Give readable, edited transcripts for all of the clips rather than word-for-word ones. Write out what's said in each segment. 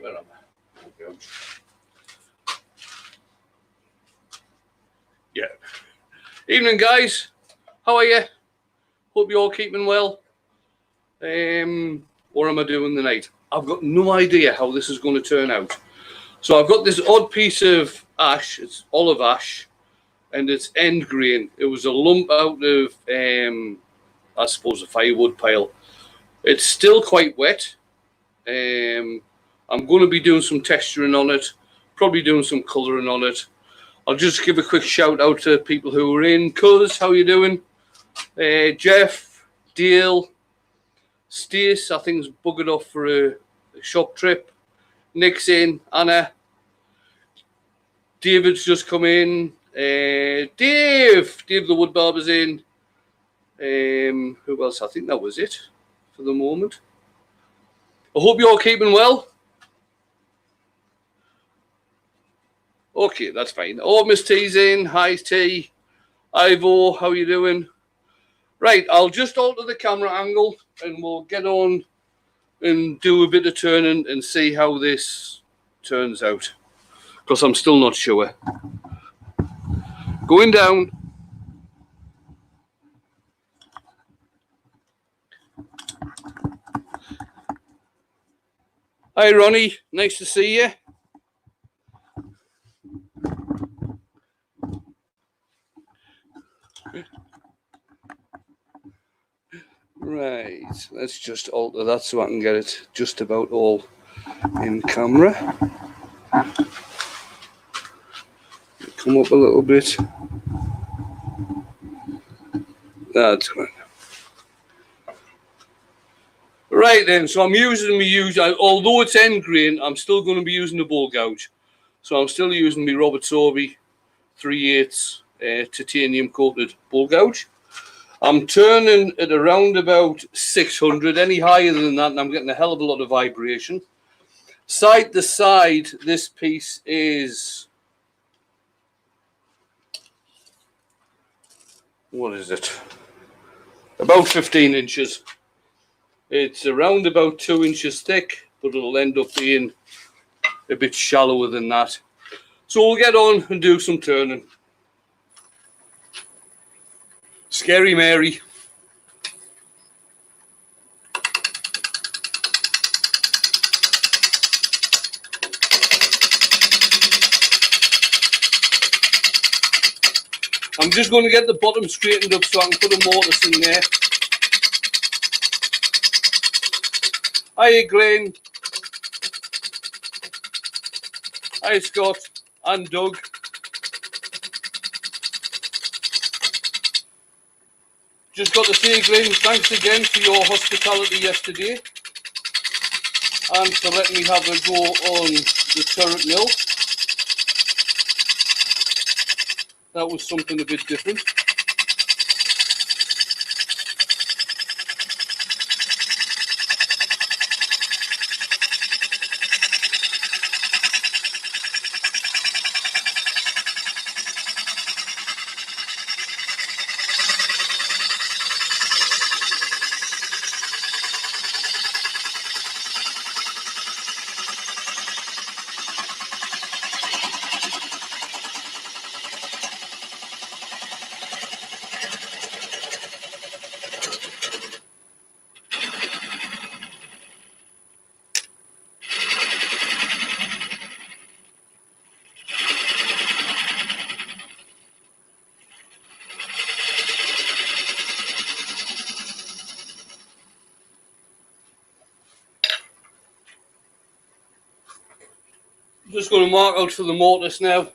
Where am I? Okay. Yeah. Evening, guys. How are you? Hope you're all keeping well. What am I doing tonight? I've got no idea how this is going to turn out. So I've got this odd piece of ash. It's olive ash, and it's end grain. It was a lump out of, I suppose, a firewood pile. It's still quite wet. I'm going to be doing some texturing on it, probably doing some colouring on it. I'll just give a quick shout out to people who are in. Cuz, how you doing? Jeff, Dale, Stace, I think is buggered off for a shop trip. Nick's in, Anna. David's just come in. Dave the Wood Barber's in. Who else? I think that was it for the moment. I hope you're all keeping well. Okay, that's fine. Oh, Miss T's in. Hi, T. Ivo, how you doing? Right, I'll just alter the camera angle and we'll get on and do a bit of turning and see how this turns out. Because I'm still not sure. Going down. Hi, Ronnie. Nice to see you. Right, let's just alter that so I can get it just about all in camera. Come up a little bit. That's good. Right then, so I'm using although it's end grain, I'm still going to be using the bowl gouge. So I'm still using my Robert Sorby 3/8 titanium coated bowl gouge. I'm turning at around about 600. Any higher than that, and I'm getting a hell of a lot of vibration. Side to side, this piece is, what is it? About 15 inches. It's around about 2 inches thick, but it'll end up being a bit shallower than that. So we'll get on and do some turning. Scary Mary. I'm just going to get the bottom straightened up so I can put a mortise in there. Hi, Glenn. Hi, Scott and Doug. Just got to say, Glenn, thanks again for your hospitality yesterday and for letting me have a go on the turret mill. That was something a bit different. Just going to mark out for the mortise now.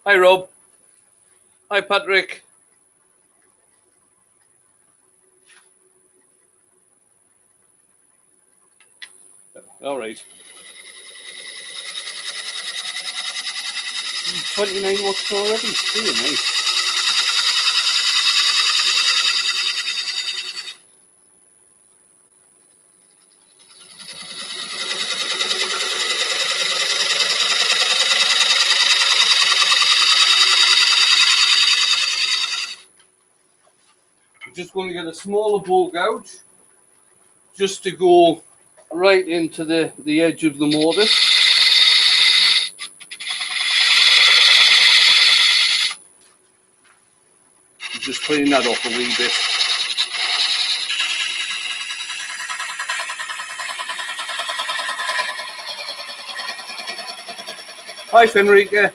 Hi, Rob. Hi, Patrick. All right. 29 watts already. Really nice. just going to get a smaller bowl gouge just to go right into the edge of the mortar. Just clean that off a wee bit. Hi, Fenrica.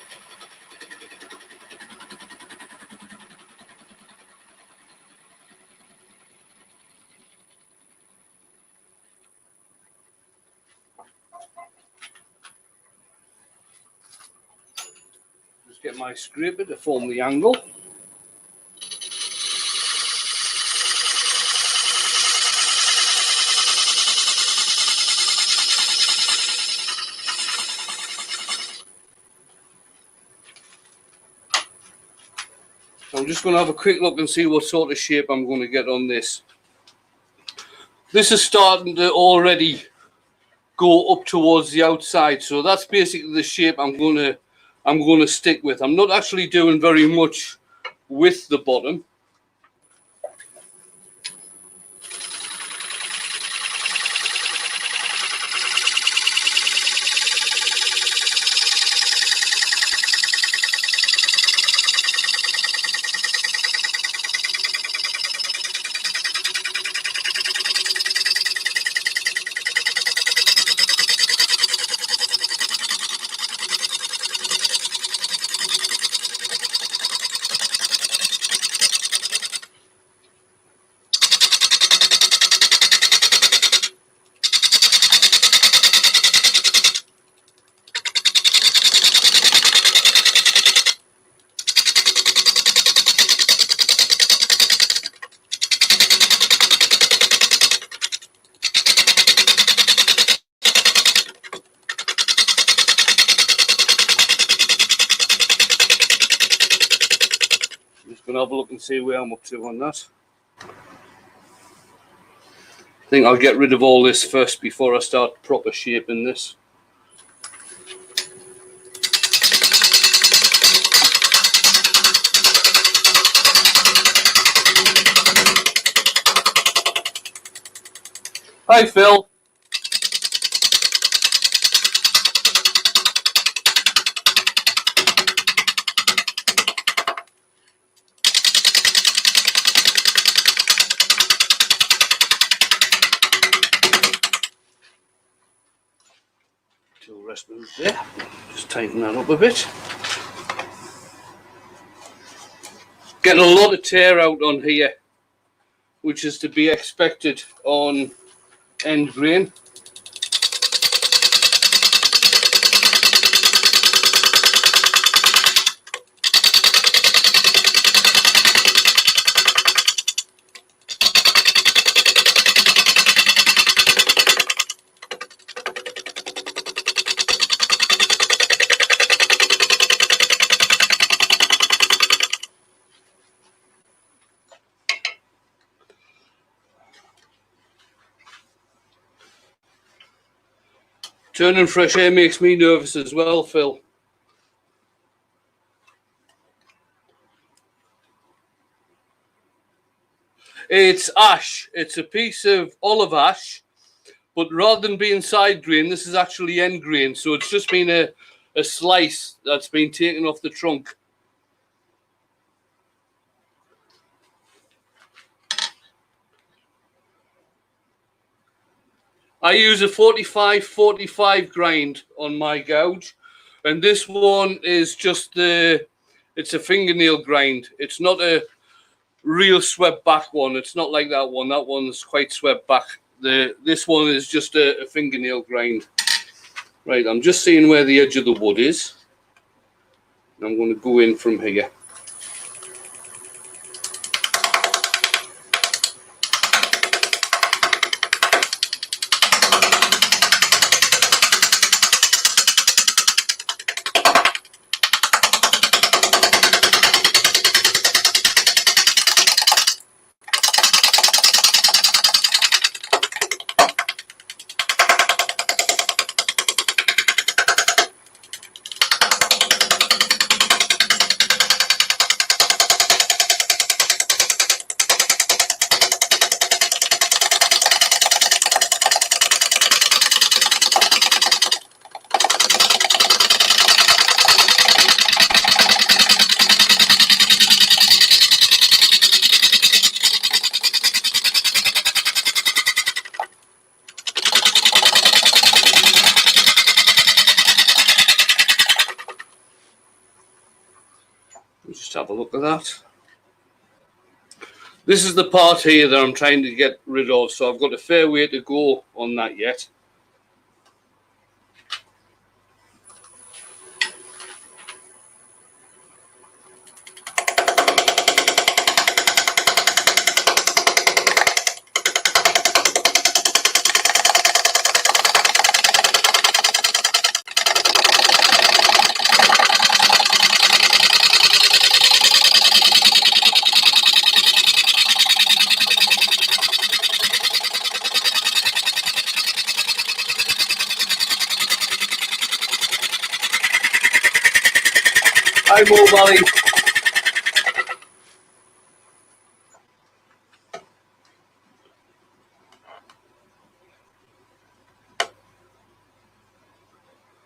Just get my scraper to form the angle. I'm just going to have a quick look and see what sort of shape I'm going to get on this. This is starting to already go up towards the outside, so that's basically the shape I'm going to stick with. I'm not actually doing very much with the bottom. Gonna have a look and see where I'm up to on that. I think I'll get rid of all this first before I start proper shaping this. Hi, Phil. Rest move there. Just tighten that up a bit. Getting a lot of tear out on here, which is to be expected on end grain. Turning fresh air makes me nervous as well, Phil. It's ash. It's a piece of olive ash, but rather than being side grain, this is actually end grain. So it's just been a slice that's been taken off the trunk. I use a 45-45 grind on my gouge, and this one is just it's a fingernail grind. It's not a real swept back one. It's not like that one. That one's quite swept back. This one is just a fingernail grind. Right, I'm just seeing where the edge of the wood is. I'm going to go in from here. Let's just have a look at that. This is the part here that I'm trying to get rid of, so I've got a fair way to go on that yet. Hi, Mo Valley.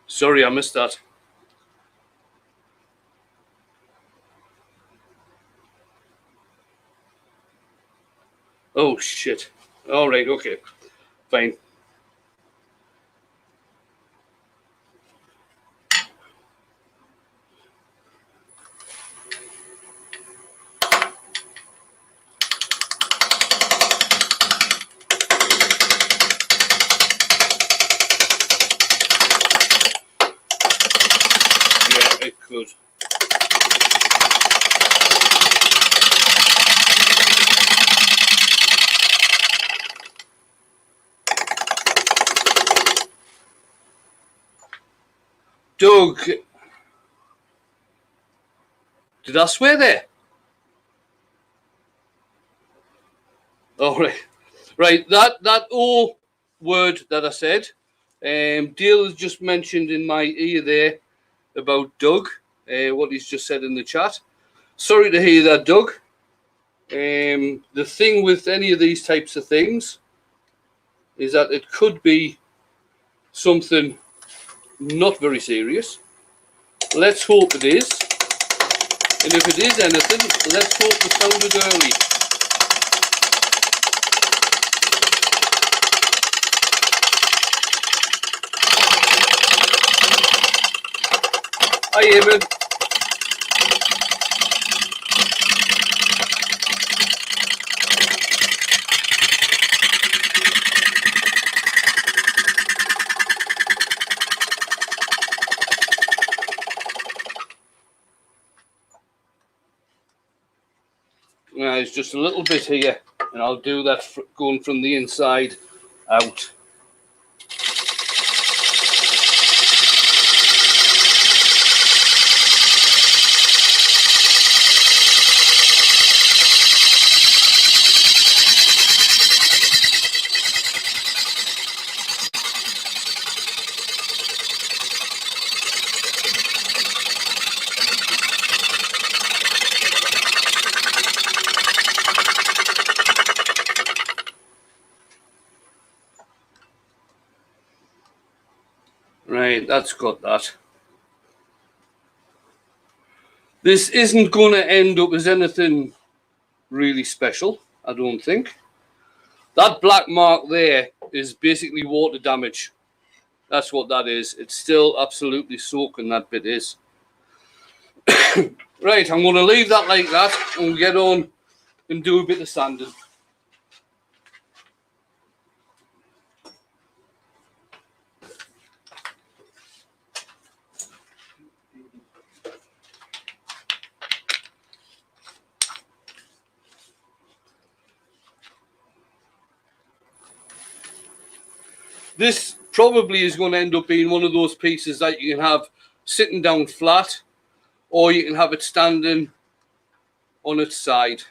Sorry, I missed that. Oh, shit. All right, okay. Fine. Yeah, it could. Doug, did I swear there? All right. Right, that O word that I said, Dale has just mentioned in my ear there about Doug, what he's just said in the chat. Sorry to hear that, Doug. The thing with any of these types of things is that it could be something not very serious. Let's hope it is. And if it is anything, let's hope we found it early. Hi, Eamon. It's just a little bit here, and I'll do that going from the inside out. Right, that's got that. This isn't going to end up as anything really special, I don't think. That black mark there is basically water damage. That's what that is. It's still absolutely soaking, that bit is. Right, I'm going to leave that like that and get on and do a bit of sanding. This probably is going to end up being one of those pieces that you can have sitting down flat, or you can have it standing on its side.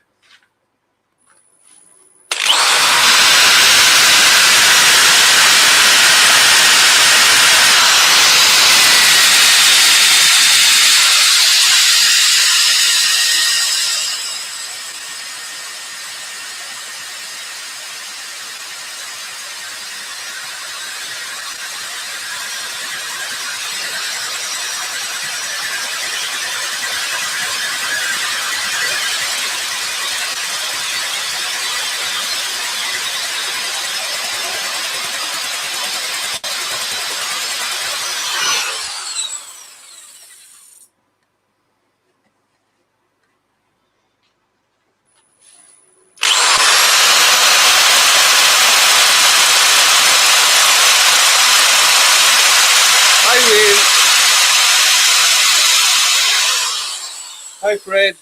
Hi, Fred.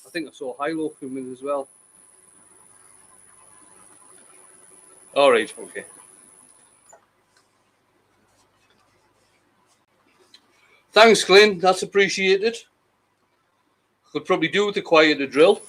I think I saw Hilo come in as well. All right, okay. Thanks, Glenn. That's appreciated. Could probably do with a quieter drill.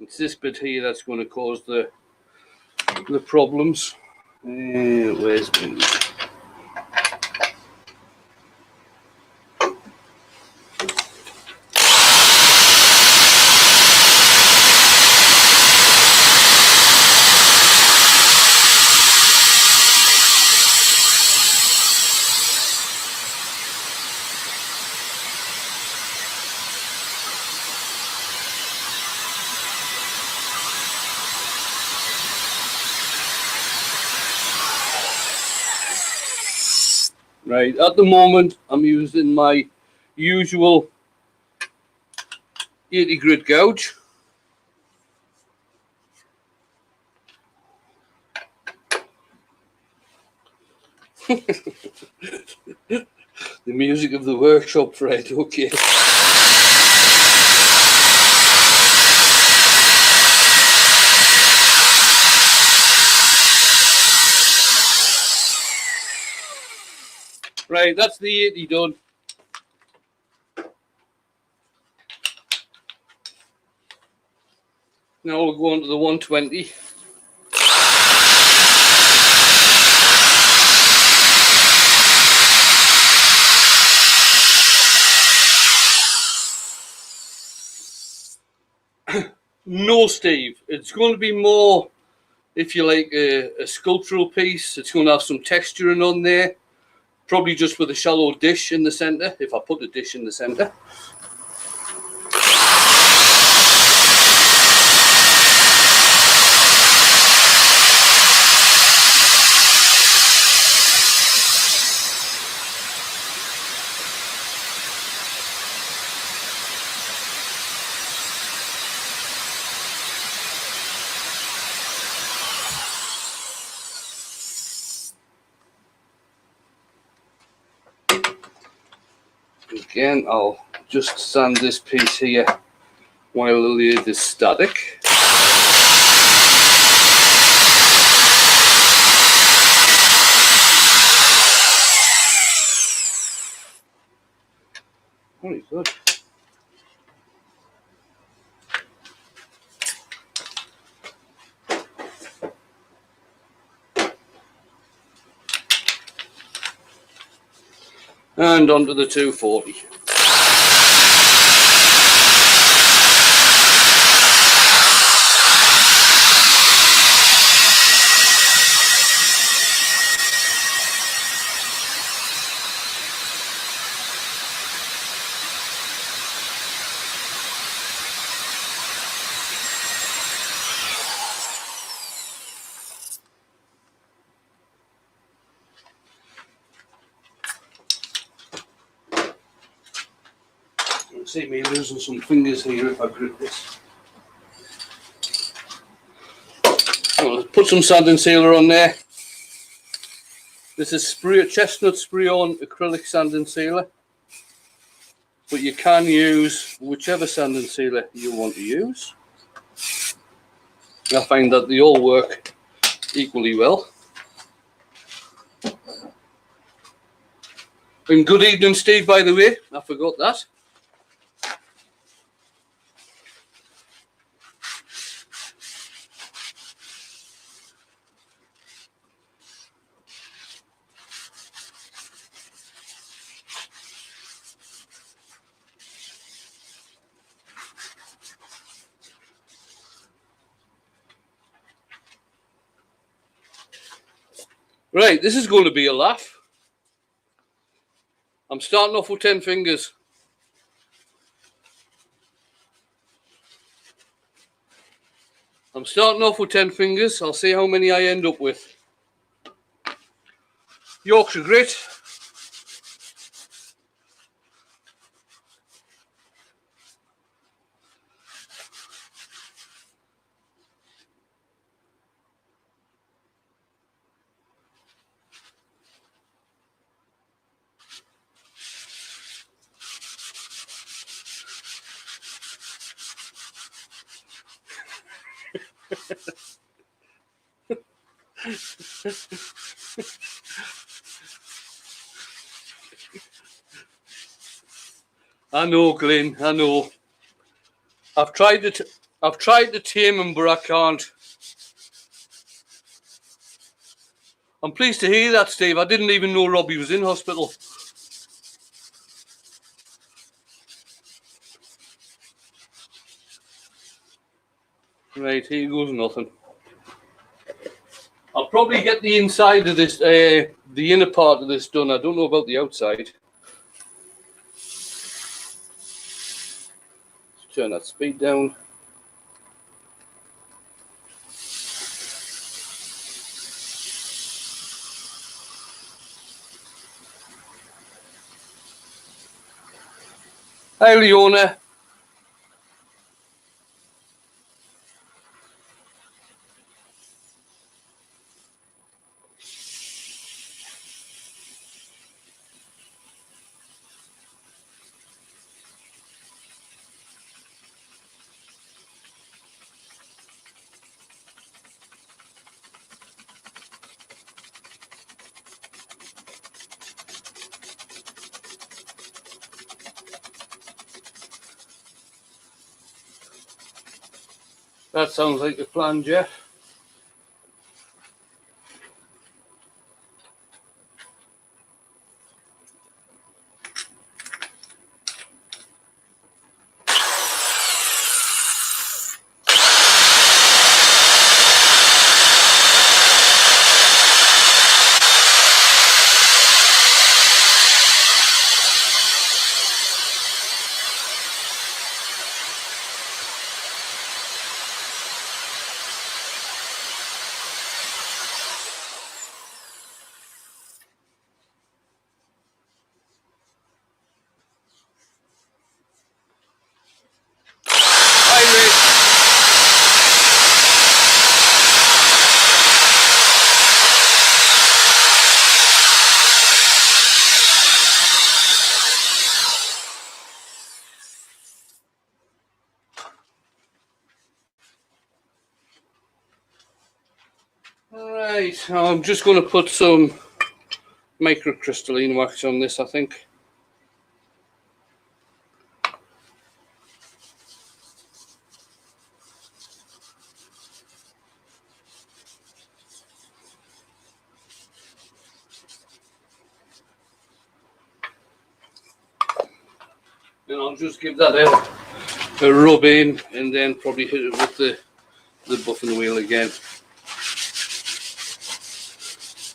It's this bit here that's going to cause the problems. Where's my... Right, at the moment I'm using my usual 80 grit gouge. The music of the workshop, Fred, okay. Right, that's the 80 done. Now we'll go on to the 120. No, Steve, it's going to be more, if you like, a sculptural piece. It's going to have some texturing on there. Probably just with a shallow dish in the centre, if I put a dish in the centre. Again, I'll just sand this piece here while the lathe is static. Very good. And onto the 240. See me losing some fingers here if I grip this. I'll put some sanding sealer on there. This is chestnut spray-on acrylic sanding sealer, but you can use whichever sanding sealer you want to use. I find that they all work equally well. And good evening, Steve, by the way. I forgot that. Right, this is going to be a laugh. I'm starting off with 10 fingers. I'm starting off with 10 fingers. I'll see how many I end up with. Yorkshire grit. I know, Glenn. I know. I've tried to tame him, but I can't. I'm pleased to hear that, Steve. I didn't even know Robbie was in hospital. Right, here goes nothing. I'll probably get the inside of this, the inner part of this done. I don't know about the outside. Let's turn that speed down. Hi, Leona. That sounds like a plan, Jeff. Alright, I'm just going to put some microcrystalline wax on this, I think. And I'll just give that a rub in and then probably hit it with the buffing wheel again.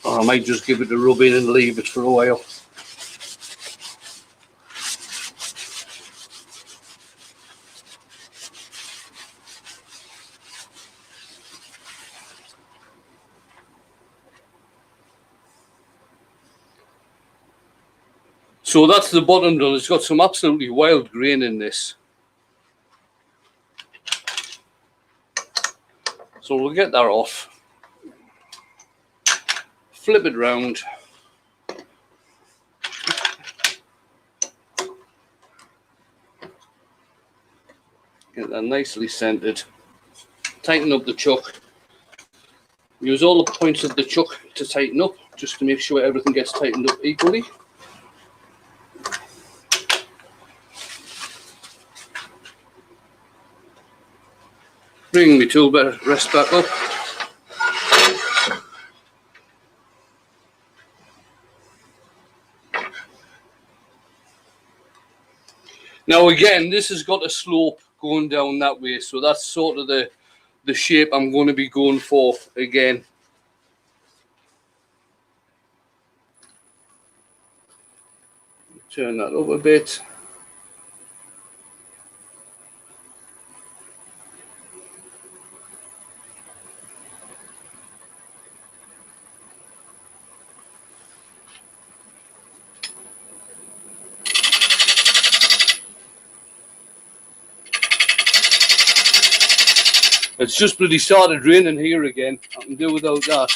Or I might just give it a rub in and leave it for a while. So that's the bottom done. It's got some absolutely wild grain in this. So we'll get that off. Flip it round. Get that nicely centered. Tighten up the chuck. Use all the points of the chuck to tighten up, just to make sure everything gets tightened up equally. Bring my tool rest back up. Now again, this has got a slope going down that way, so that's sort of the shape I'm going to be going for again. Turn that up a bit. It's just bloody started raining here again. I can do without that.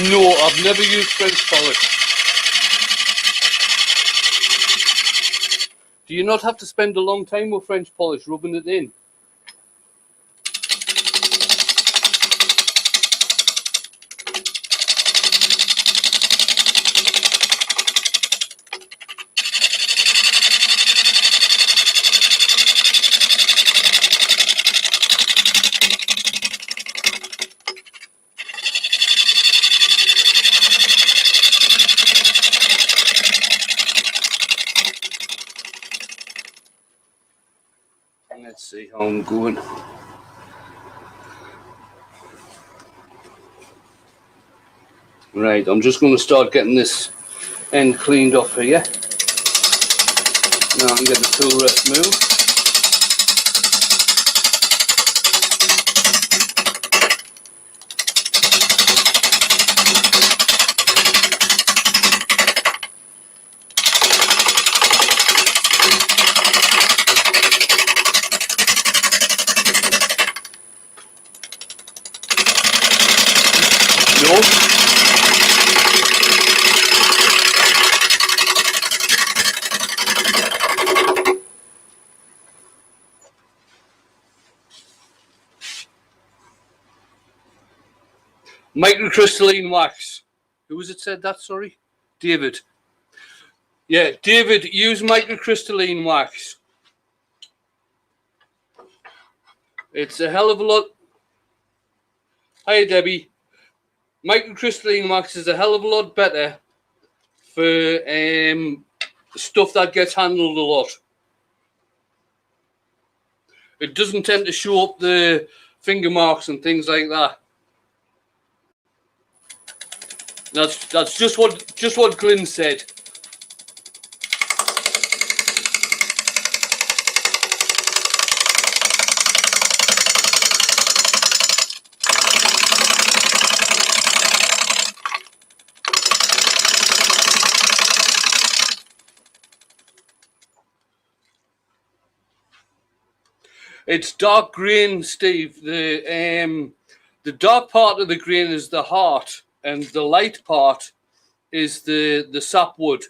No, I've never used French polish. Do you not have to spend a long time with French polish rubbing it in? Let's see how I'm going. Right, I'm just going to start getting this end cleaned off here. Now I can get the tool rest moved. Microcrystalline wax. Who was it said that? Sorry? David. Yeah, David, use microcrystalline wax. It's a hell of a lot. Hi, Debbie. Microcrystalline wax is a hell of a lot better for stuff that gets handled a lot. It doesn't tend to show up the finger marks and things like that. That's just what Glyn said. It's dark green, Steve. The dark part of the grain is the heart, and the light part is the sapwood.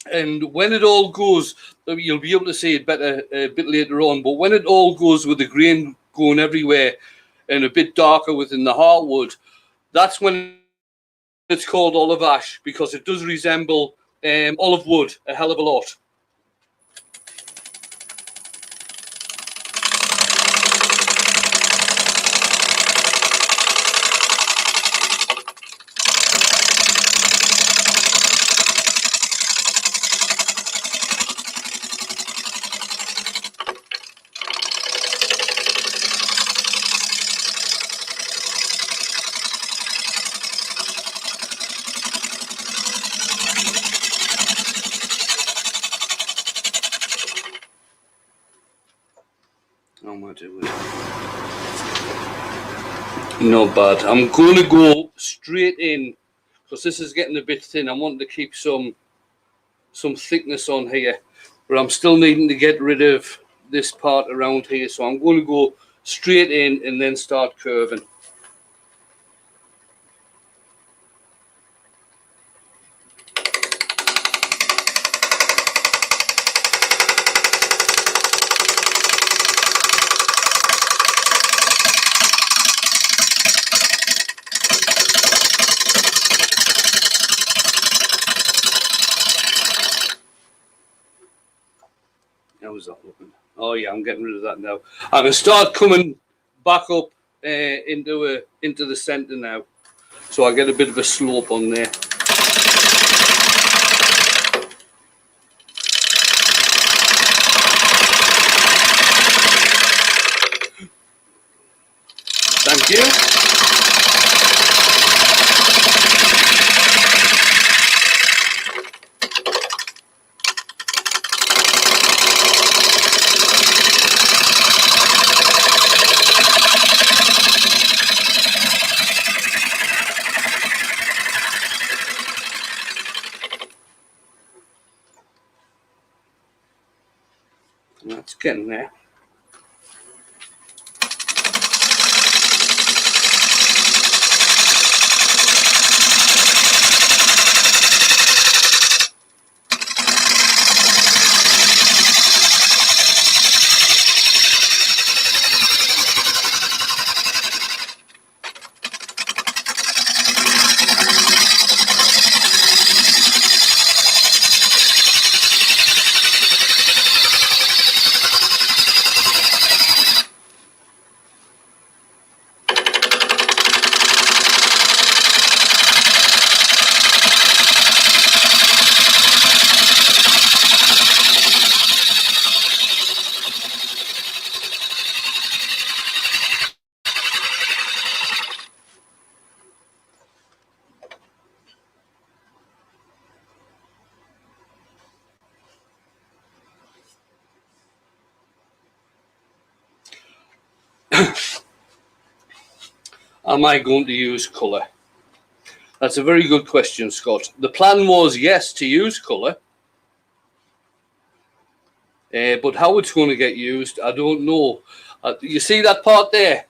And when it all goes, you'll be able to see it better a bit later on, but when it all goes with the grain going everywhere and a bit darker within the heartwood, that's when it's called olive ash, because it does resemble olive wood a hell of a lot. How am I doing? Not bad. I'm going to go straight in because this is getting a bit thin. I want to keep some thickness on here, but I'm still needing to get rid of this part around here. So I'm going to go straight in and then start curving. How's that looking? Oh yeah, I'm getting rid of that now. I can start coming back up into the center now. so I get a bit of a slope on there. Thank you. That's getting there. Am I going to use colour? That's a very good question, Scott. The plan was, yes, to use colour. But how it's going to get used, I don't know. You see that part there?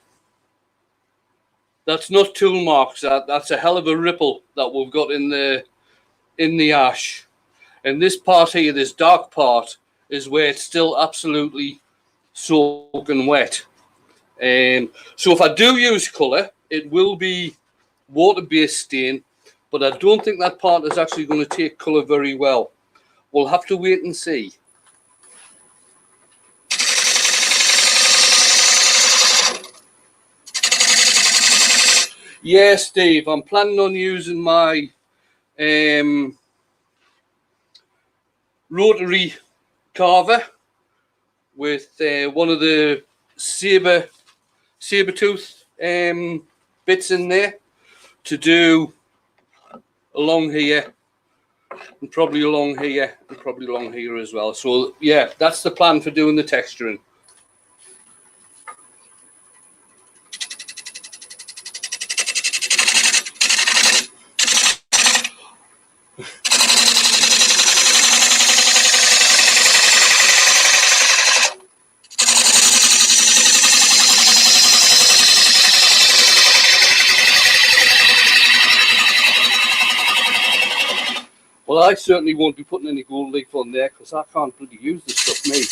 That's not tool marks. That's a hell of a ripple that we've got in the ash. And this part here, this dark part, is where it's still absolutely soaking wet. So if I do use colour, it will be water-based stain, but I don't think that part is actually going to take colour very well. We'll have to wait and see. Yeah, Steve, I'm planning on using my rotary carver with one of the saber tooth bits in there to do along here and probably along here and probably along here as well. So yeah, that's the plan for doing the texturing. Well, I certainly won't be putting any gold leaf on there because I can't bloody use this stuff, me.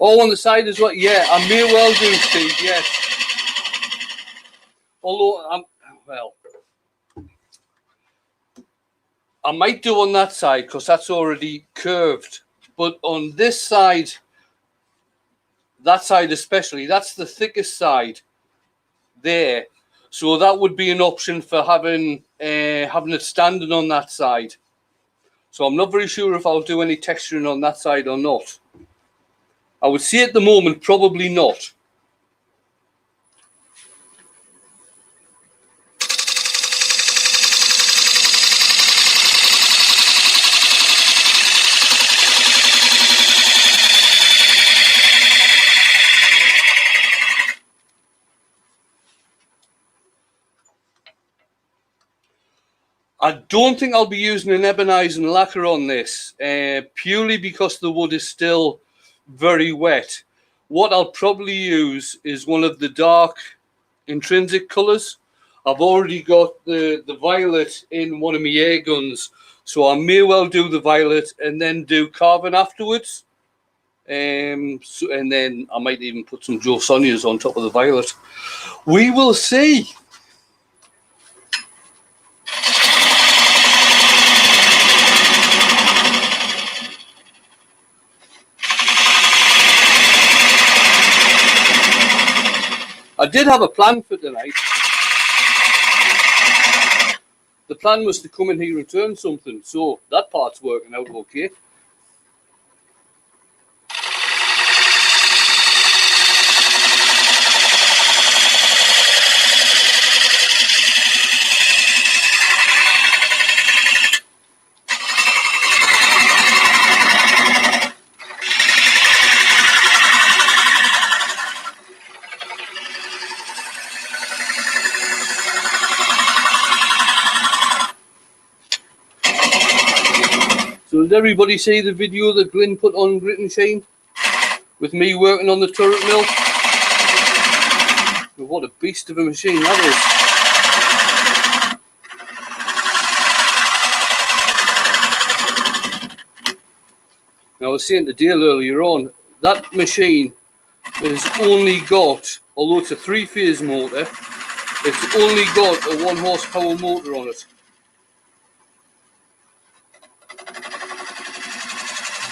Oh, on the side as well. Yeah, I may well do, Steve. Yes. Although I might do on that side because that's already curved. But on this side, that side especially, that's the thickest side there. So that would be an option for having it standing on that side. So I'm not very sure if I'll do any texturing on that side or not. I would say at the moment, probably not. I don't think I'll be using an ebonizing lacquer on this, purely because the wood is still very wet. What I'll probably use is one of the dark intrinsic colors. I've already got the violet in one of my air guns, so I may well do the violet and then do carbon afterwards. And then I might even put some Joe Sonias on top of the violet. We will see. I did have a plan for tonight. The plan was to come in here and turn something, so that part's working out okay. So did everybody see the video that Glyn put on Grit and Shine with me working on the turret mill? Well, what a beast of a machine that is. Now I was saying to Dale earlier on, that machine has only got, although it's a 3-phase motor, it's only got a 1 horsepower motor on it.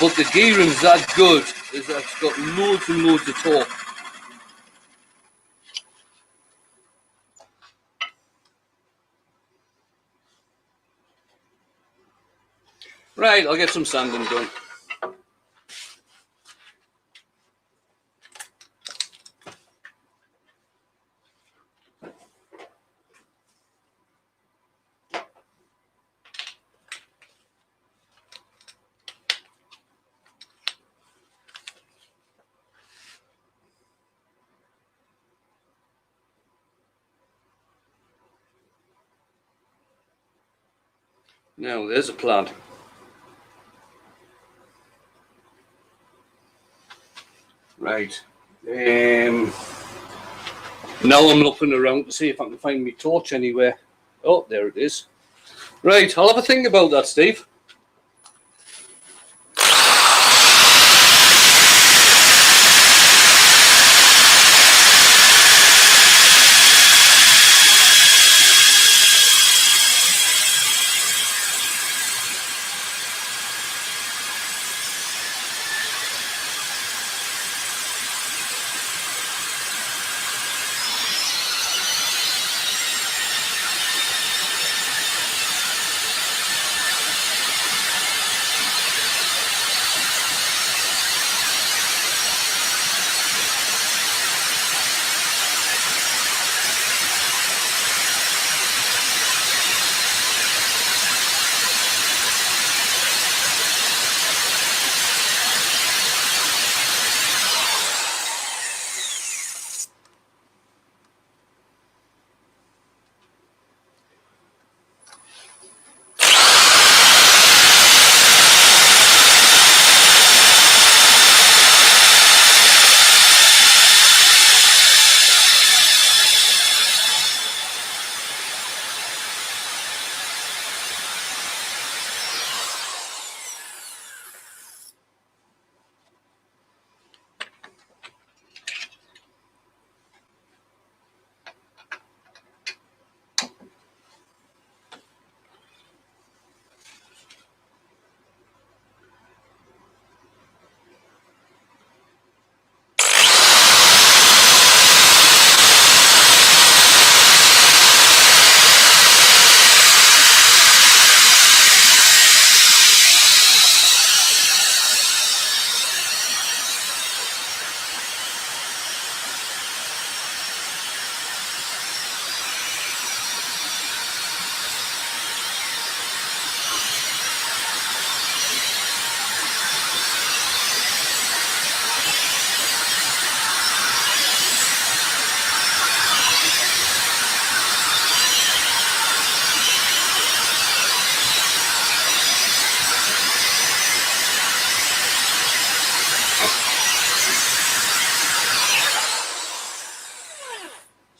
But the gearing's that good, is that it's got loads and loads of torque. Right, I'll get some sanding done. Now, there's a plan. Right. Now I'm looking around to see if I can find my torch anywhere. Oh, there it is. Right, I'll have a think about that, Steve.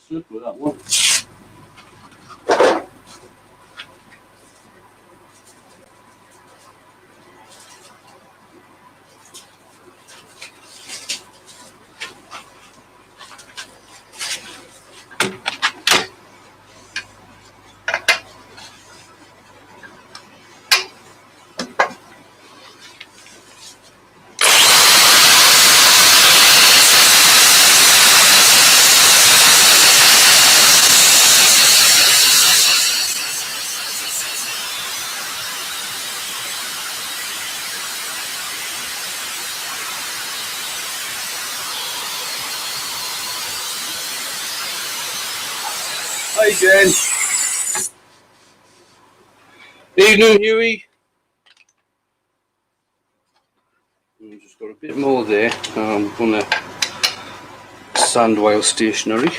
Look at that one. Hi, Jen. Evening, Huey. I've just got a bit more there. I'm going to sand while stationary.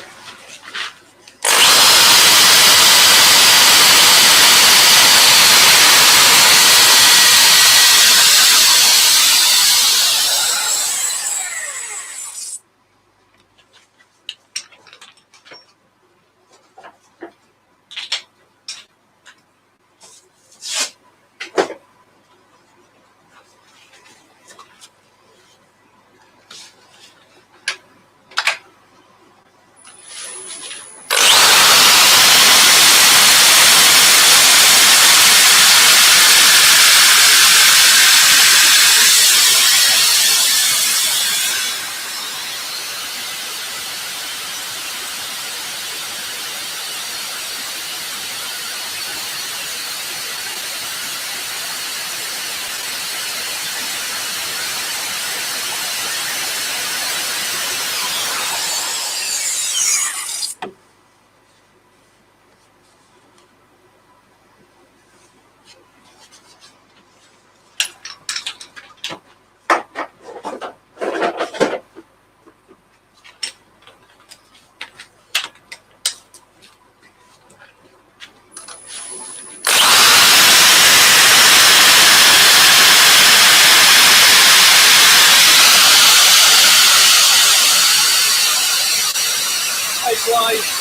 Hi, Clive.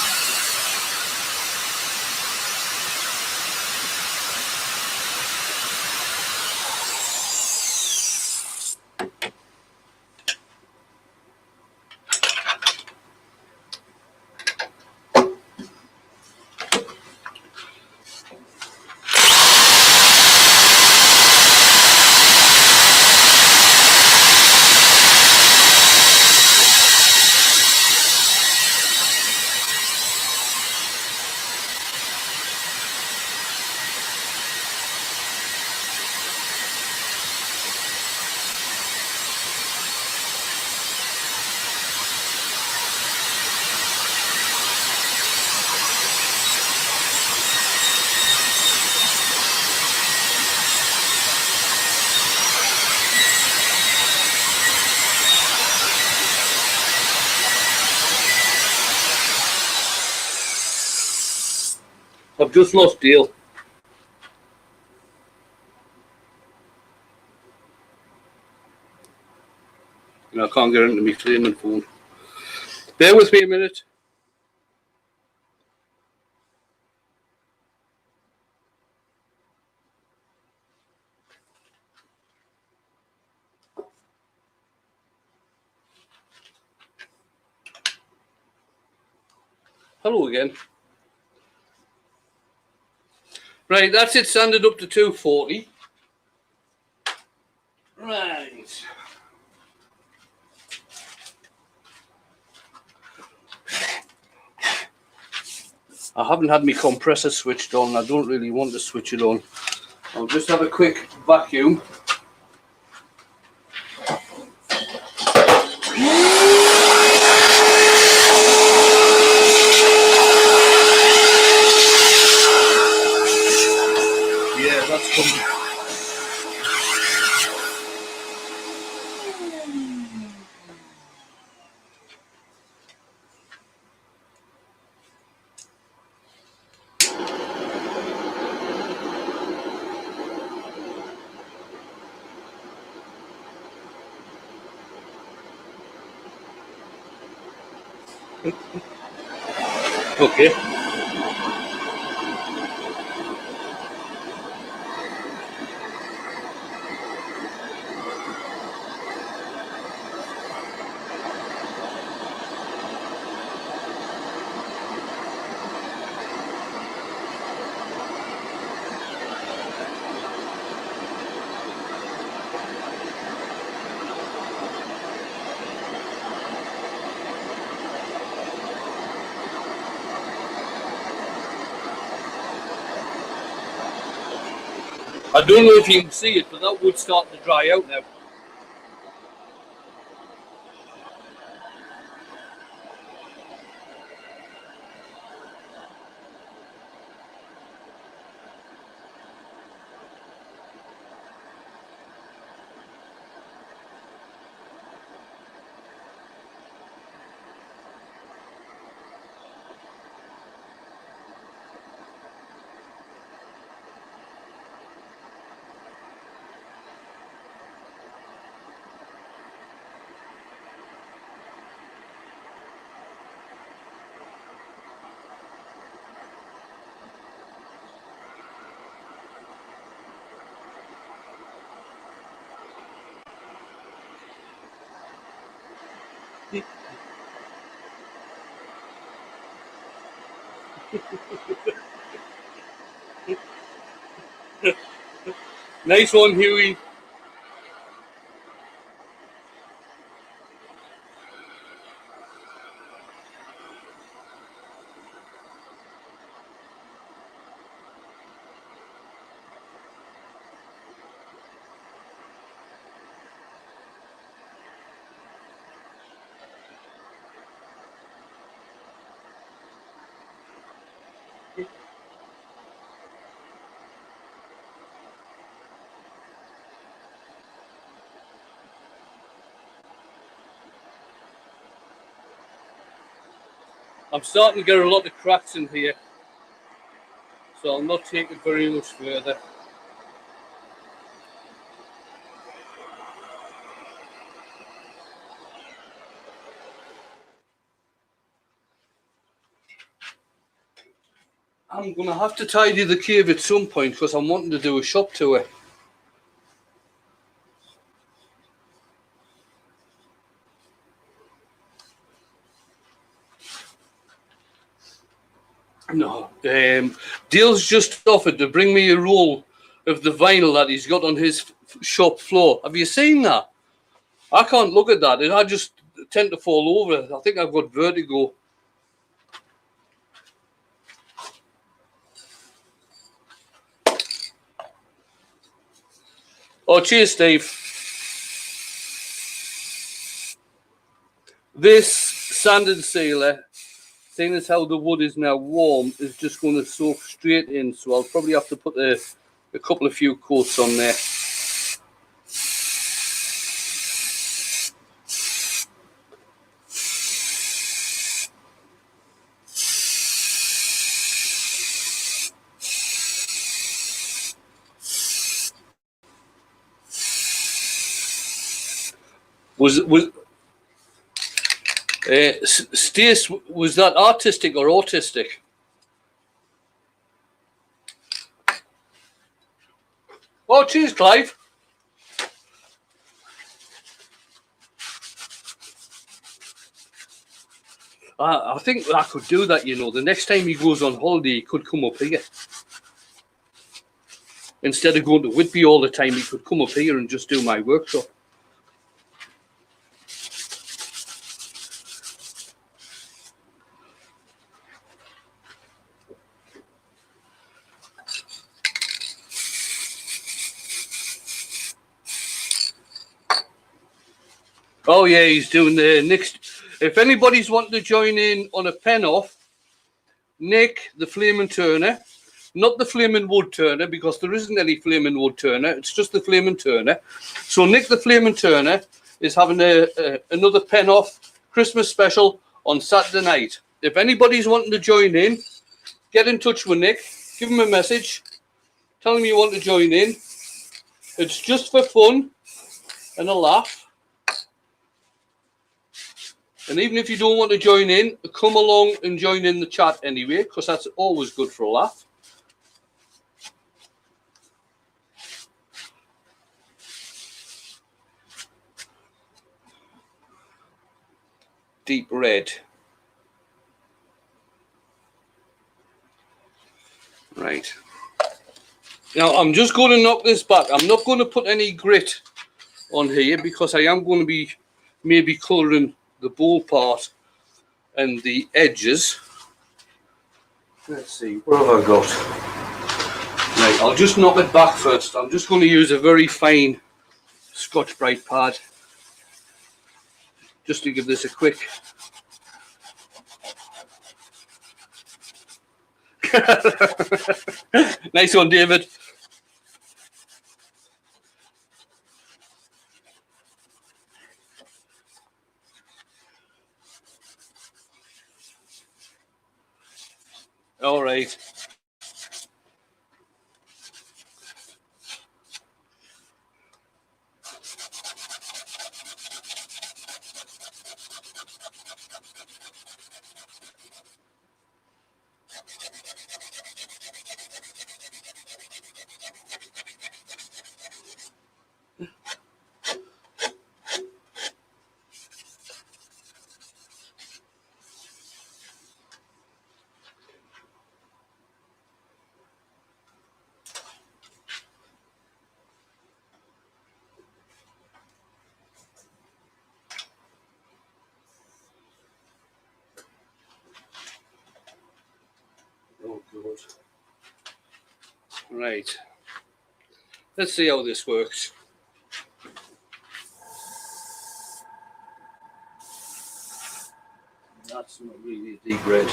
I've just lost Dale. And I can't get into my flaming phone. Bear with me a minute. Hello again. Right, that's it sanded up to 240. Right. I haven't had my compressor switched on. I don't really want to switch it on. I'll just have a quick vacuum. Yeah, that's coming. Okay. I don't know if you can see it, but that wood's starting to dry out now. Nice one, Huey. I'm starting to get a lot of cracks in here, so I'll not take it very much further. I'm going to have to tidy the cave at some point because I'm wanting to do a shop tour. No, Dale's just offered to bring me a roll of the vinyl that he's got on his shop floor. Have you seen that? I can't look at that. I just tend to fall over. I think I've got vertigo. Oh, cheers, Steve. This sand and sealer, seeing as how the wood is now warm, is just going to soak straight in. So I'll probably have to put a couple of few coats on there. Stace, was that artistic or autistic? Oh, cheers, Clive. I think I could do that, you know. The next time he goes on holiday, he could come up here. Instead of going to Whitby all the time, he could come up here and just do my workshop. Oh yeah, he's doing the next. If anybody's wanting to join in on a pen off, Nick the Flaming Turner, not the Flaming Wood Turner, because there isn't any Flaming Wood Turner. It's just the Flaming Turner. So Nick the Flaming Turner is having another pen off Christmas special on Saturday night. If anybody's wanting to join in, get in touch with Nick. Give him a message. Tell him you want to join in. It's just for fun and a laugh. And even if you don't want to join in, come along and join in the chat anyway, because that's always good for a laugh. Deep red. Right. Now, I'm just going to knock this back. I'm not going to put any grit on here because I am going to be maybe colouring the bowl part and the edges. Let's see, what have I got? Right, I'll just knock it back first. I'm just going to use a very fine Scotch-Brite pad just to give this a quick. Nice one, David. All right. Right. Let's see how this works. That's not really a deep red.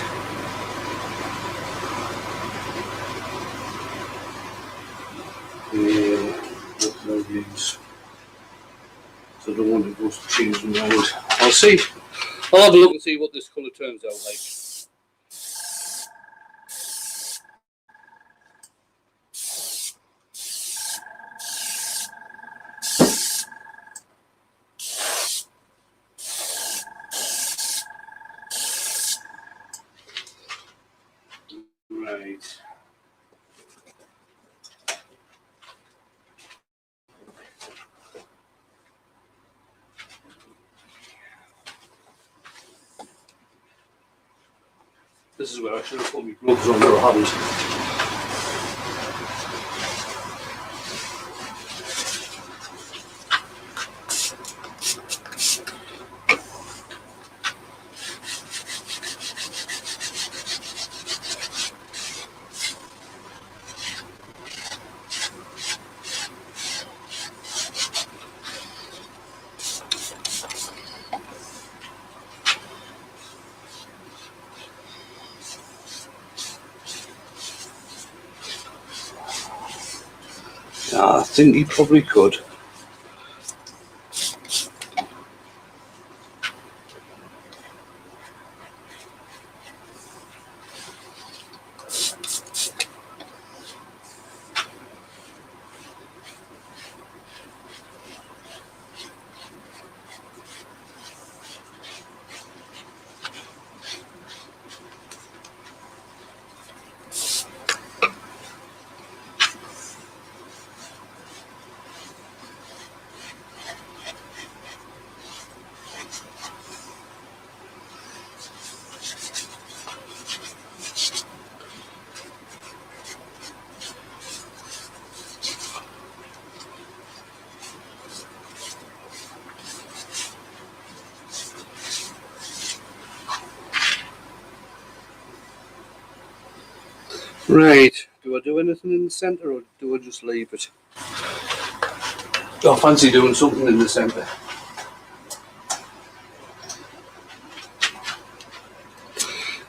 What can I use? So I don't want to go to change the mode. I'll see. I'll have a look and see what this colour turns out like. Right. This is where I should have put my gloves on, but I haven't. I think he probably could. Right, do I do anything in the centre or do I just leave it? I fancy doing something in the centre.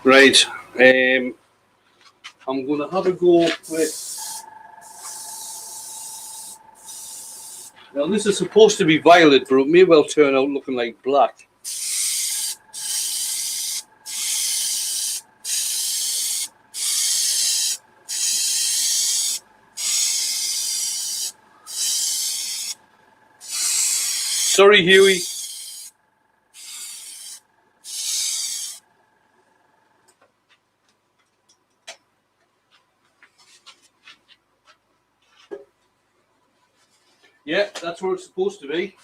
Right, I'm going to have a go with... Now this is supposed to be violet, but it may well turn out looking like black. Sorry, Huey. Yeah, that's where it's supposed to be.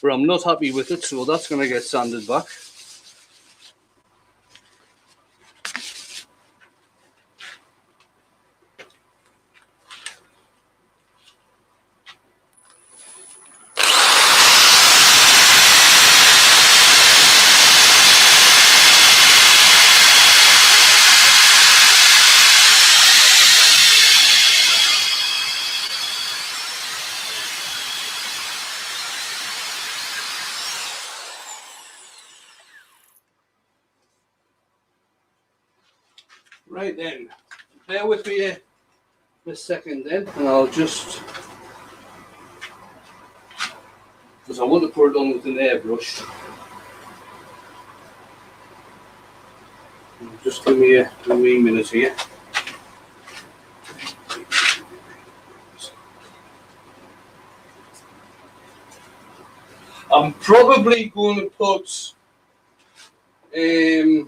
But I'm not happy with it, so that's going to get sanded back. Right then, bear with me a second then, and I'll just, because I want to put it on with an airbrush. Just give me a wee minute here. I'm probably going to put a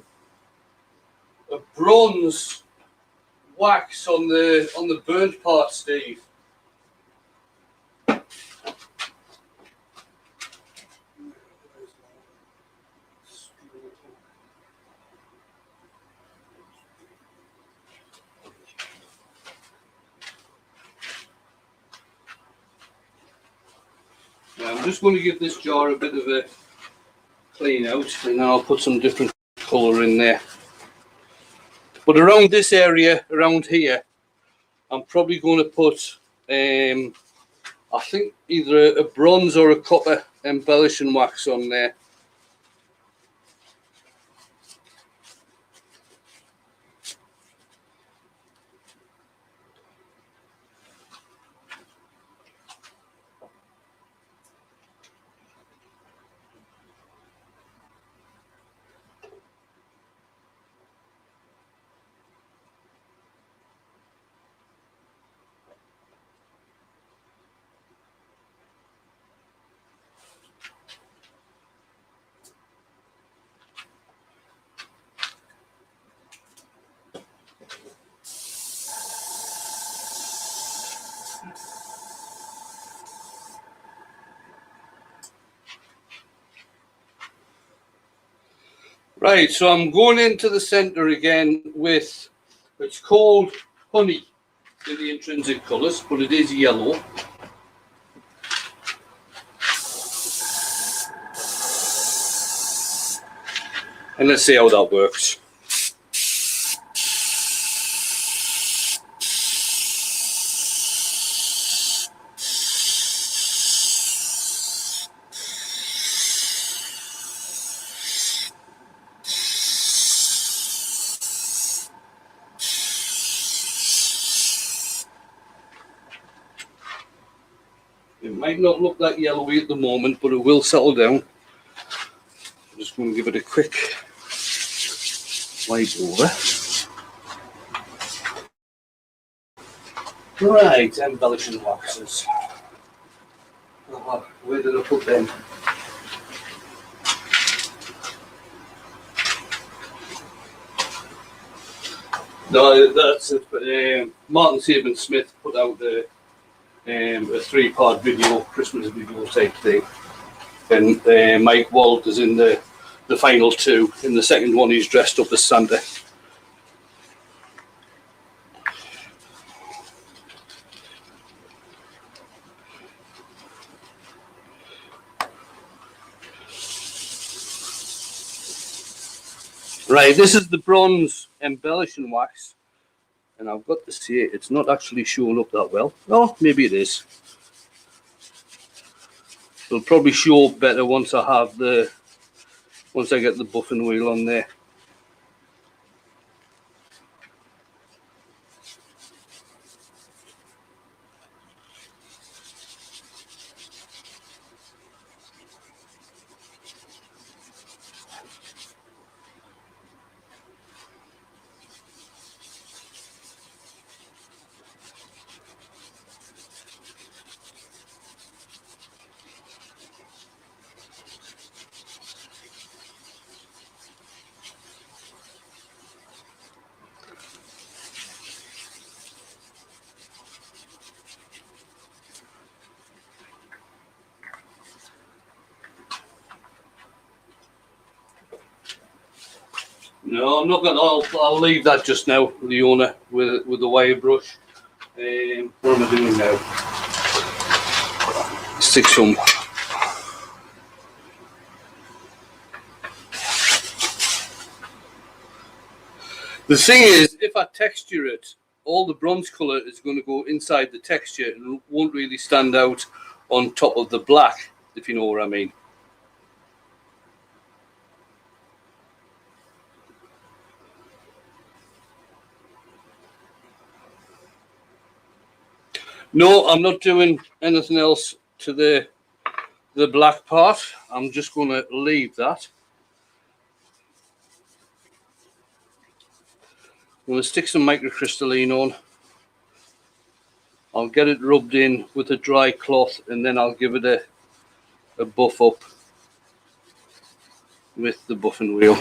bronze wax on the burnt part, Steve. Now, I'm just going to give this jar a bit of a clean out, and then I'll put some different colour in there. But around this area, around here, I'm probably going to put, I think either a bronze or a copper embellishing wax on there. Right, so I'm going into the center again with, it's called Honey in the intrinsic colours, but it is yellow. And let's see how that works. It might not look that yellowy at the moment, but it will settle down. I'm just going to give it a quick wipe over. Right, embellishing waxes. Where did I put them? No, that's it. Martin Saban Smith put out a 3-part video, Christmas video type thing. And Mike Walt is in the final 2. In the second one, he's dressed up as Santa. Right, this is the bronze embellishing wax, and I've got to say it's not actually showing up that well. Oh, maybe it is. It'll probably show up better once I get the buffing wheel on there. No, I'm not going to. I'll leave that just now, Leona, with the wire brush. What am I doing now? Stick some. The thing is, if I texture it, all the bronze colour is going to go inside the texture and won't really stand out on top of the black, if you know what I mean. No, I'm not doing anything else to the black part. I'm just going to leave that. I'm going to stick some microcrystalline on. I'll get it rubbed in with a dry cloth, and then I'll give it a buff up with the buffing wheel.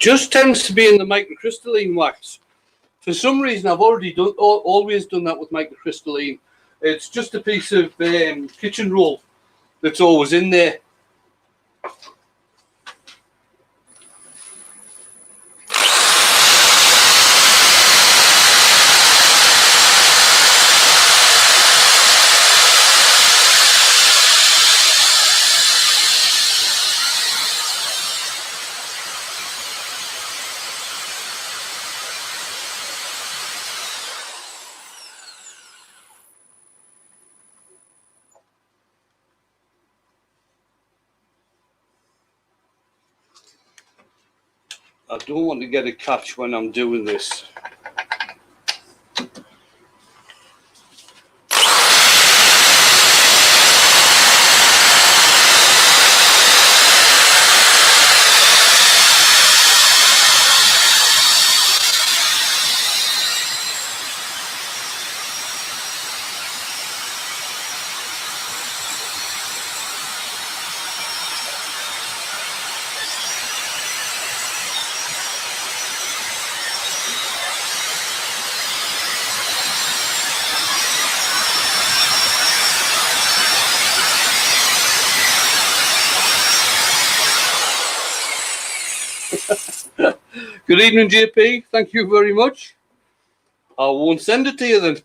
just tends to be in the microcrystalline wax. For some reason, I've always done that with microcrystalline. It's just a piece of kitchen roll that's always in there. I don't want to get a catch when I'm doing this. Good evening, JP. Thank you very much. I won't send it to you then.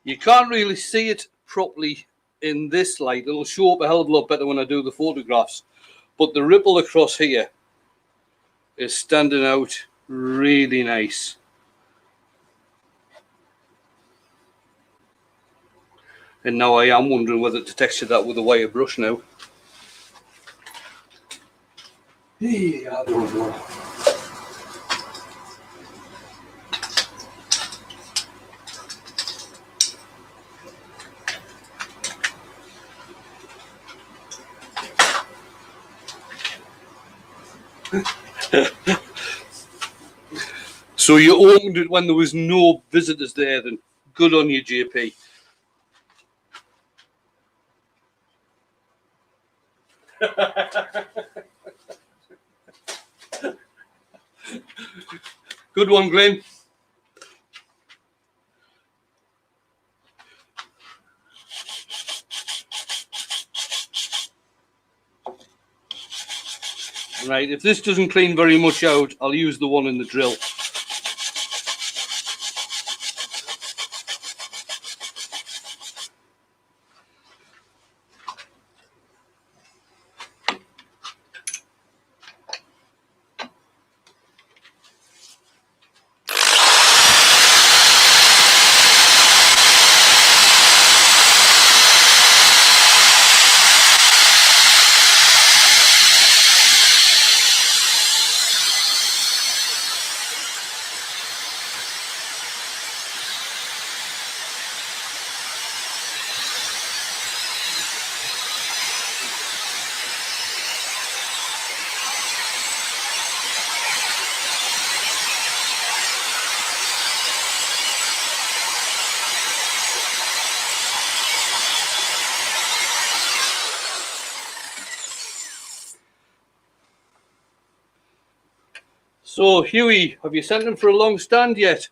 You can't really see it properly in this light. It'll show up a hell of a lot better when I do the photographs. But the ripple across here is standing out really nice. And now I am wondering whether to texture that with a wire brush now. I don't know. So you opened it when there was no visitors there then. Good on you, JP. Good one, Glenn. Right, if this doesn't clean very much out, I'll use the one in the drill. So, Huey, have you sent him for a long stand yet?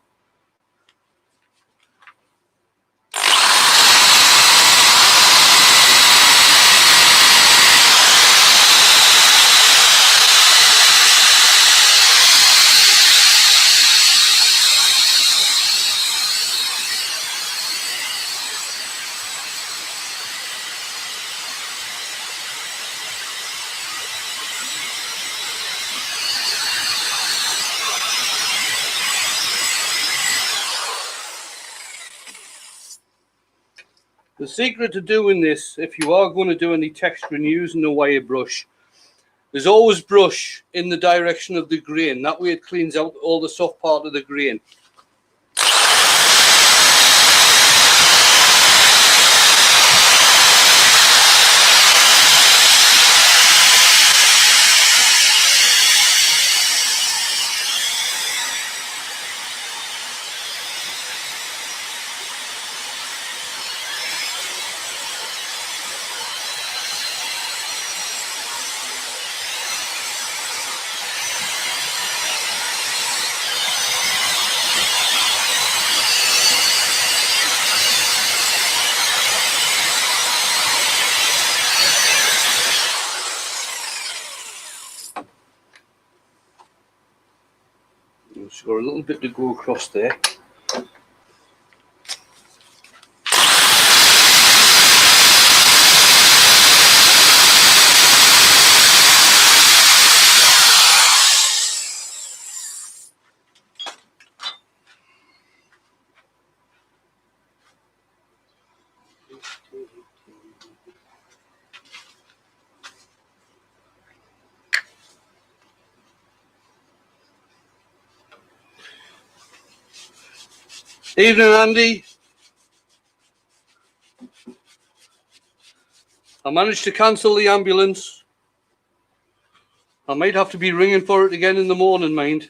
The secret to doing this, if you are going to do any texturing using a wire brush, is always brush in the direction of the grain. That way it cleans out all the soft part of the grain. a little bit to go across there. Evening, Andy. I managed to cancel the ambulance. I might have to be ringing for it again in the morning, mind.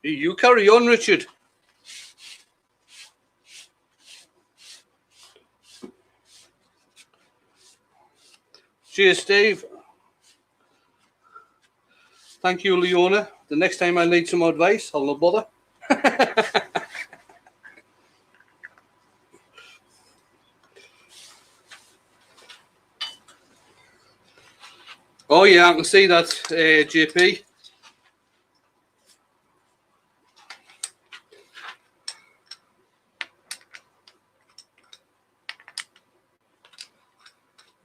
You carry on, Richard. Cheers, Steve. Thank you, Leona. The next time I need some advice, I'll not bother. Oh, yeah, I can see that, JP.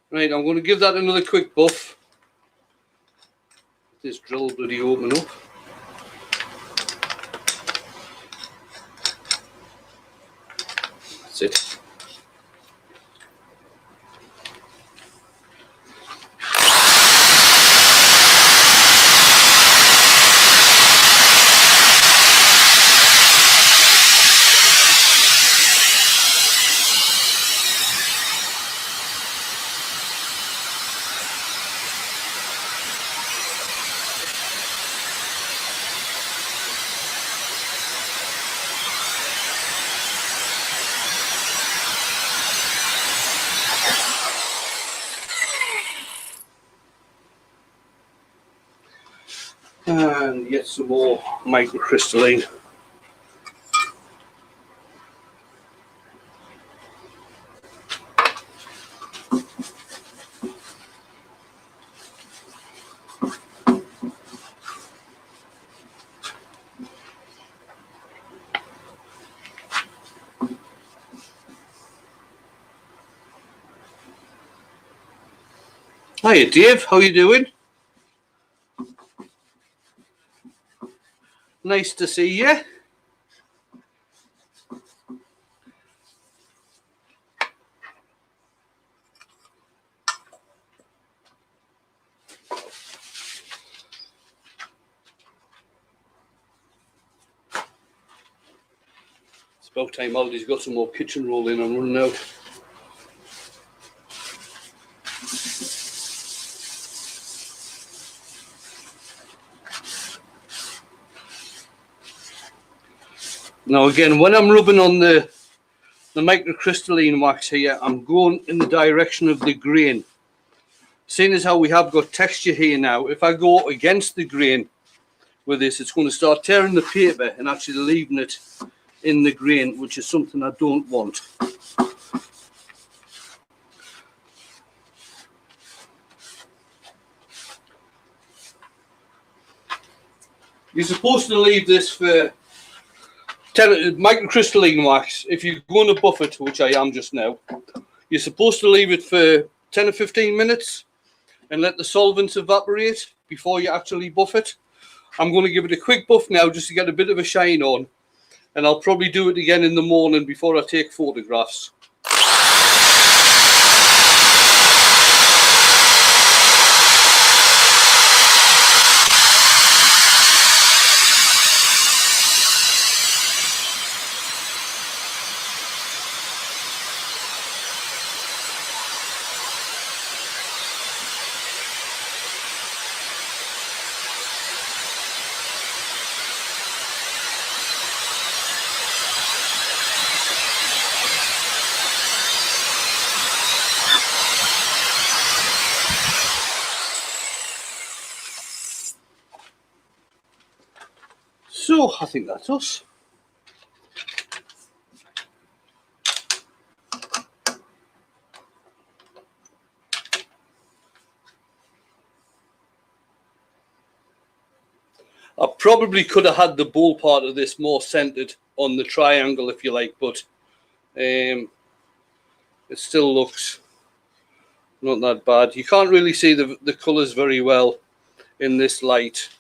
Right, I'm going to give that another quick buff. This drill bloody open up. That's it. And get some more microcrystalline. Hiya, Dave. How you doing? Nice to see you. It's about time Aldi's got some more kitchen roll in. I'm running out. Now again, when I'm rubbing on the microcrystalline wax here, I'm going in the direction of the grain. Seeing as how we have got texture here now, if I go against the grain with this, it's going to start tearing the paper and actually leaving it in the grain, which is something I don't want. You're supposed to leave this for microcrystalline wax. If you're going to buff it, which I am just now, You're supposed to leave it for 10 or 15 minutes and let the solvents evaporate before you actually buff it. I'm going to give it a quick buff now just to get a bit of a shine on, and I'll probably do it again in the morning before I take photographs. So I think that's us. I probably could have had the bowl part of this more centered on the triangle, if you like, but it still looks not that bad. You can't really see the colours very well in this light.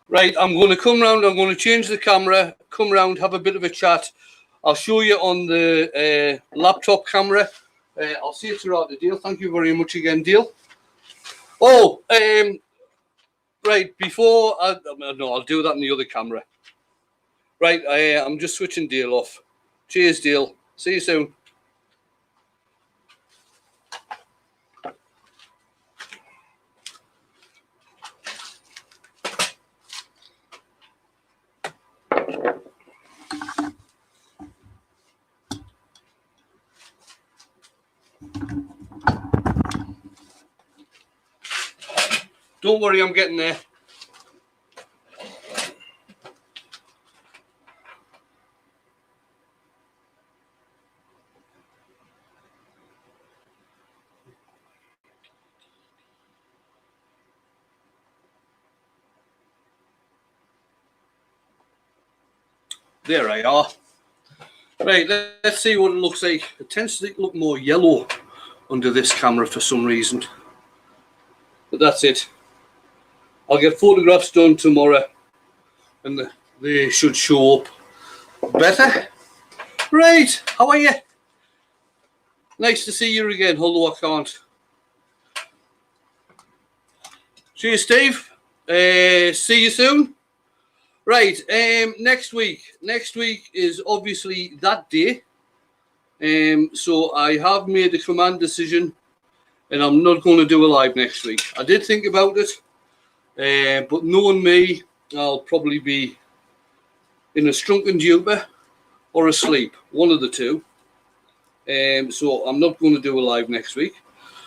Right, I'm going to come round, I'm going to change the camera, come round, have a bit of a chat. I'll show you on the laptop camera. I'll see you throughout the deal. Thank you very much again, Dale. Oh, right, before, no, I'll do that on the other camera. Right, I'm just switching Dale off. Cheers, Dale. See you soon. Don't worry, I'm getting there. There I are. Right, let's see what it looks like. It tends to look more yellow under this camera for some reason. But that's it. I'll get photographs done tomorrow and they should show up better. Right, how are you? Nice to see you again, although I can't. Cheers, Steve. See you soon. Right, next week. Next week is obviously that day. So I have made a command decision and I'm not going to do a live next week. I did think about it, but knowing me, I'll probably be in a shrunken stupor or asleep, one of the two. So I'm not going to do a live next week.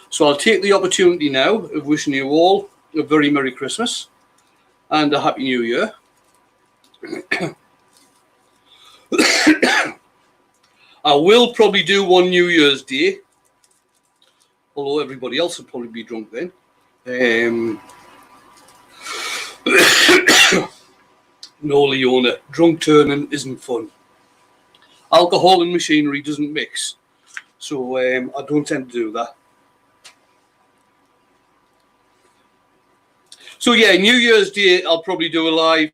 So I'll take the opportunity now of wishing you all a very Merry Christmas and a Happy New Year. I will probably do one New Year's Day, although everybody else will probably be drunk then. No, Leona, drunk turning isn't fun. Alcohol and machinery doesn't mix, so I don't tend to do that. So yeah, New Year's Day I'll probably do a live.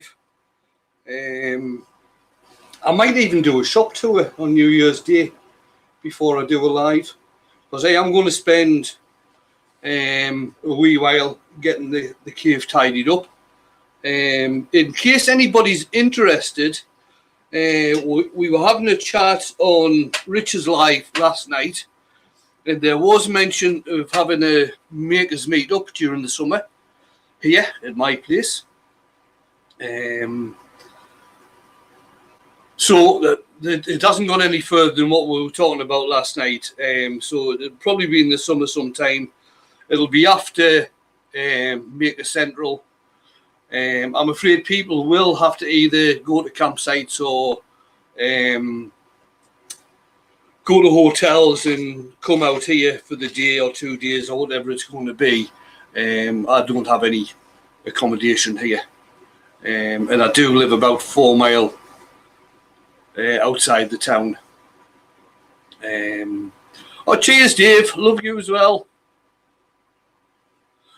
I might even do a shop tour on New Year's Day before I do a live, because I am going to spend a wee while getting the cave tidied up In case anybody's interested, we were having a chat on Rich's Live last night, and there was mention of having a makers meet up during the summer here at my place. So it hasn't gone any further than what we were talking about last night. So it'll probably be in the summer sometime. It'll be after Maker Central. I'm afraid people will have to either go to campsites or go to hotels and come out here for the day or 2 days or whatever it's going to be. I don't have any accommodation here. And I do live about 4 miles outside the town. Oh, cheers, Dave. Love you as well.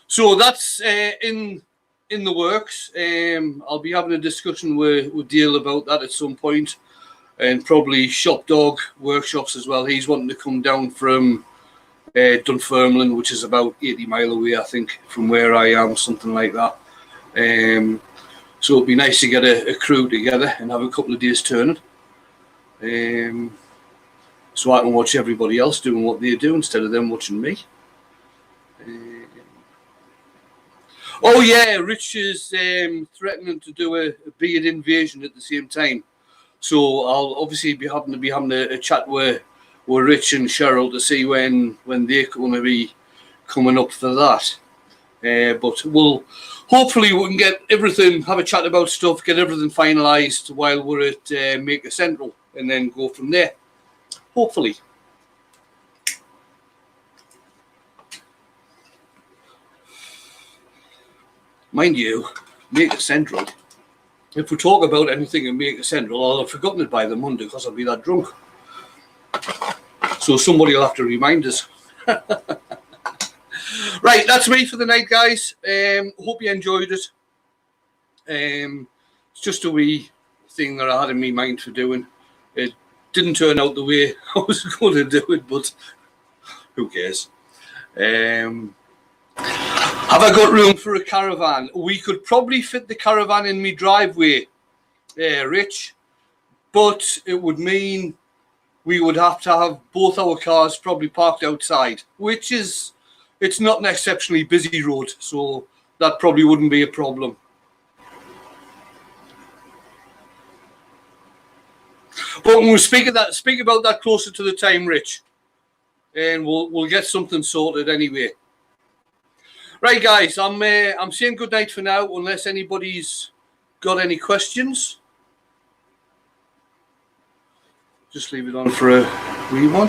So that's in the works. I'll be having a discussion with Dale about that at some point, and probably Shop Dog workshops as well. He's wanting to come down from Dunfermline, which is about 80 miles away, I think, from where I am, something like that. So it'd be nice to get a crew together and have a couple of days turning. So I can watch everybody else doing what they do instead of them watching me. Oh yeah, Rich is threatening to do a beard invasion at the same time. So I'll obviously be having a chat with Rich and Cheryl to see when they're going to be coming up for that. But hopefully we can get everything, have a chat about stuff, get everything finalised while we're at Maker Central, and then go from there. Hopefully. Mind you, Maker Central, if we talk about anything in Maker Central, I'll have forgotten it by the Monday because I'll be that drunk. So somebody will have to remind us. Right, that's me for the night, guys. Hope you enjoyed it. It's just a wee thing that I had in my mind for doing. It didn't turn out the way I was going to do it, but who cares? Have I got room for a caravan? We could probably fit the caravan in my driveway, Rich, but it would mean we would have to have both our cars probably parked outside, which is, it's not an exceptionally busy road, so that probably wouldn't be a problem. But we'll speak about that closer to the time, Rich, and we'll get something sorted anyway. Right, guys, I'm saying good night for now, unless anybody's got any questions. Just leave it on for a wee one.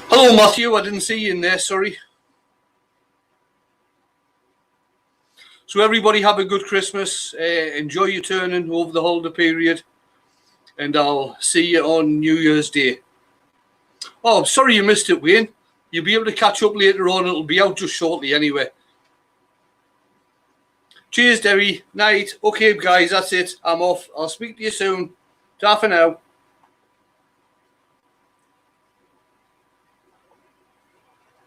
Hello, Matthew. I didn't see you in there. Sorry. So everybody have a good Christmas. Enjoy your turning over the holiday period. And I'll see you on New Year's Day. Oh, I'm sorry you missed it, Wayne. You'll be able to catch up later on. It'll be out just shortly anyway. Cheers, Derry. Night. Okay, guys, that's it. I'm off. I'll speak to you soon. Ta for now.